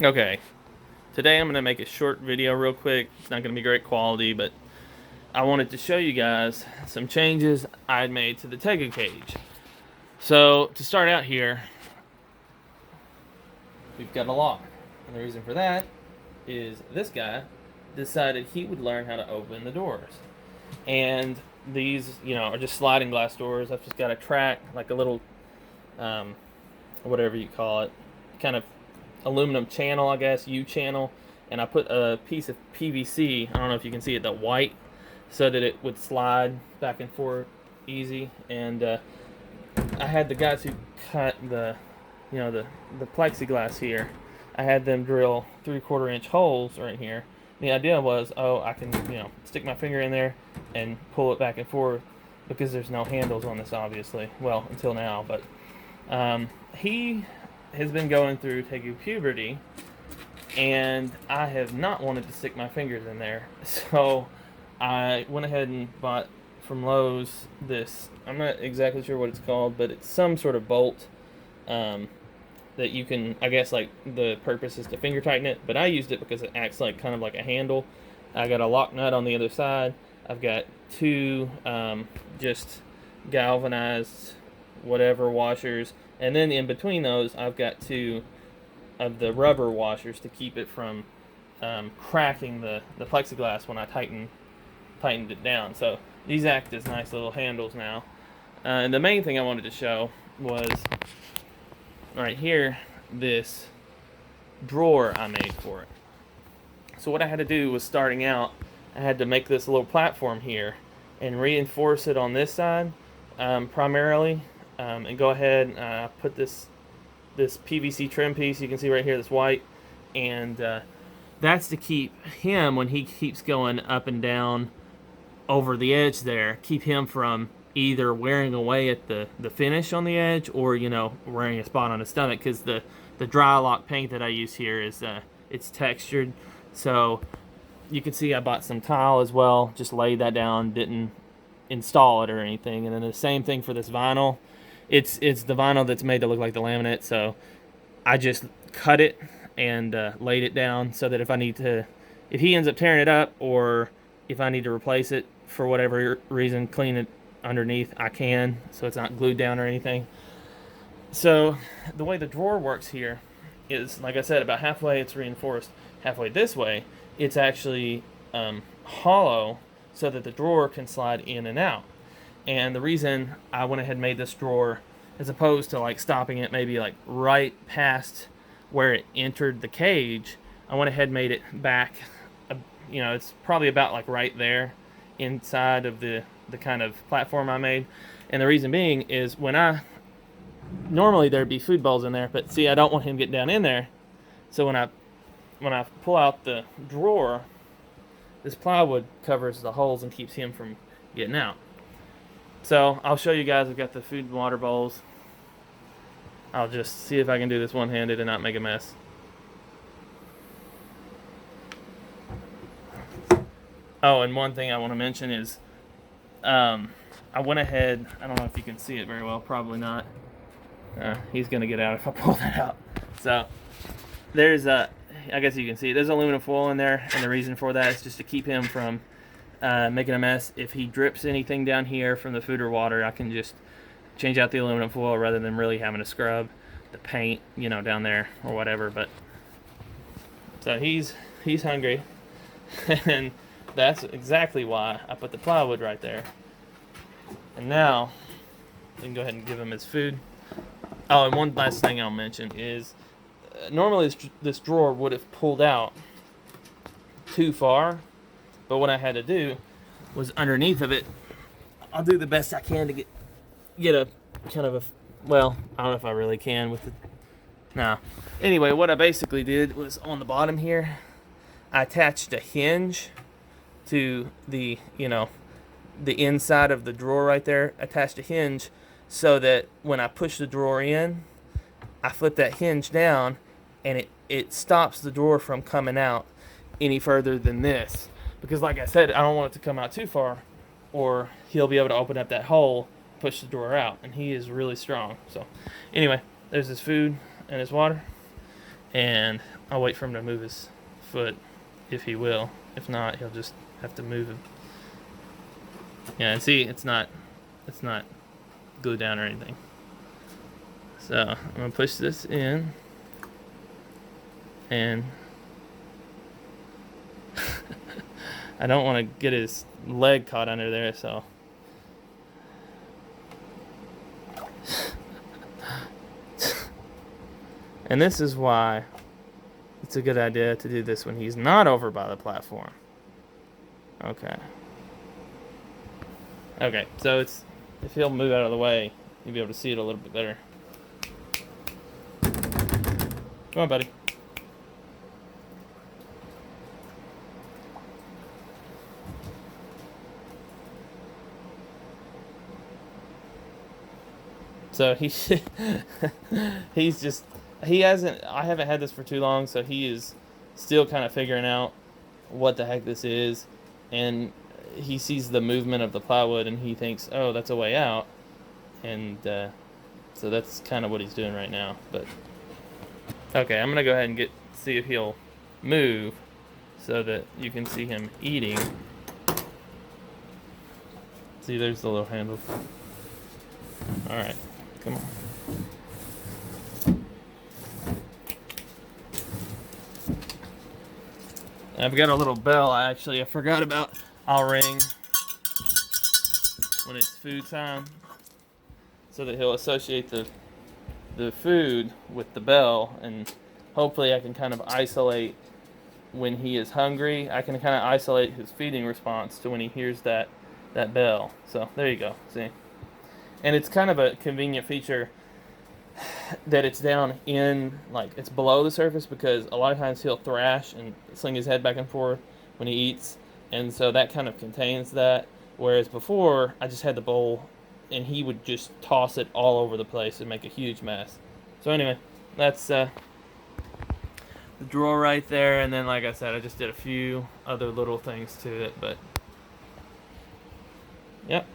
Okay, today I'm going to make a short video real quick. It's not going to be great quality, but I wanted to show you guys some changes I had made to the tegu cage. So, to start out here, we've got a lock. And the reason for that is this guy decided he would learn how to open the doors. And these, are just sliding glass doors. I've just got a track, like a little, um, whatever you call it, kind of aluminum channel, I guess, U channel, and I put a piece of PVC. I don't know if you can see it, the white, so that it would slide back and forth easy. And I had the guys who cut the plexiglass here. I had them drill 3/4 inch holes right here. The idea was, I can stick my finger in there and pull it back and forth because there's no handles on this, obviously. Well, until now, but he has been going through tegu puberty, and I have not wanted to stick my fingers in there. So I went ahead and bought from Lowe's this. I'm not exactly sure what it's called, but it's some sort of bolt that you can, I guess, like the purpose is to finger tighten it, but I used it because it acts like kind of like a handle. I got a lock nut on the other side. I've got two just galvanized whatever washers, and then in between those I've got two of the rubber washers to keep it from cracking the plexiglass when I tightened it down. So these act as nice little handles now. And the main thing I wanted to show was right here, this drawer I made for it. So what I had to do was, starting out, I had to make this little platform here and reinforce it on this side primarily, and go ahead and put this PVC trim piece you can see right here, this white, and that's to keep him, when he keeps going up and down over the edge there, keep him from either wearing away at the finish on the edge, or wearing a spot on his stomach, because the dry lock paint that I use here is it's textured. So you can see I bought some tile as well, just laid that down, didn't install it or anything. And then the same thing for this vinyl. It's the vinyl that's made to look like the laminate, so I just cut it and laid it down so that if he ends up tearing it up, or if I need to replace it for whatever reason, clean it underneath, I can, so it's not glued down or anything. So the way the drawer works here is, like I said, about halfway it's reinforced, halfway this way it's actually hollow, so that the drawer can slide in and out. And the reason I went ahead and made this drawer, as opposed to like stopping it maybe like right past where it entered the cage, I went ahead and made it back, it's probably about like right there inside of the kind of platform I made. And the reason being is, normally there'd be food bowls in there, but see, I don't want him getting down in there. So when I pull out the drawer, this plywood covers the holes and keeps him from getting out. So I'll show you guys. I've got the food and water bowls. I'll just see if I can do this one-handed and not make a mess. Oh, and one thing I want to mention is I went ahead, I don't know if you can see it very well, probably not. He's going to get out if I pull that out. So there's I guess you can see there's aluminum foil in there, and the reason for that is just to keep him from making a mess. If he drips anything down here from the food or water, I can just change out the aluminum foil rather than really having to scrub the paint, down there or whatever. But so he's hungry, and that's exactly why I put the plywood right there. And now we can go ahead and give him his food. Oh, and one last thing I'll mention is, normally this drawer would have pulled out too far, but what I had to do was, underneath of it, I'll do the best I can to get a kind of well, I don't know if I really can with it. No. Anyway, what I basically did was, on the bottom here, I attached a hinge to the inside of the drawer right there. Attached a hinge so that when I push the drawer in, I flip that hinge down, and it stops the drawer from coming out any further than this. Because, like I said, I don't want it to come out too far, or he'll be able to open up that hole, push the drawer out, and he is really strong. So anyway, there's his food and his water, and I'll wait for him to move his foot if he will. If not, he'll just have to move him. Yeah, and see, it's not glued down or anything. So I'm gonna push this in, and I don't want to get his leg caught under there, so. And this is why it's a good idea to do this when he's not over by the platform. Okay. Okay, so it's, if he'll move out of the way, you'll be able to see it a little bit better. Come on, buddy. So he's just, he hasn't, I haven't had this for too long, so he is still kind of figuring out what the heck this is, and he sees the movement of the plywood and he thinks, oh, that's a way out, and so that's kind of what he's doing right now. But okay, I'm gonna go ahead and see if he'll move so that you can see him eating. See, there's the little handle. All right, come on. I've got a little bell, I forgot about. I'll ring when it's food time, so that he'll associate the food with the bell, and hopefully I can kind of isolate when he is hungry. I can kind of isolate his feeding response to when he hears that bell. So there you go, see? And it's kind of a convenient feature that it's down in, like, it's below the surface, because a lot of times he'll thrash and sling his head back and forth when he eats, and so that kind of contains that. Whereas before, I just had the bowl and he would just toss it all over the place and make a huge mess. So anyway, that's the drawer right there, and then, like I said, I just did a few other little things to it, but yep.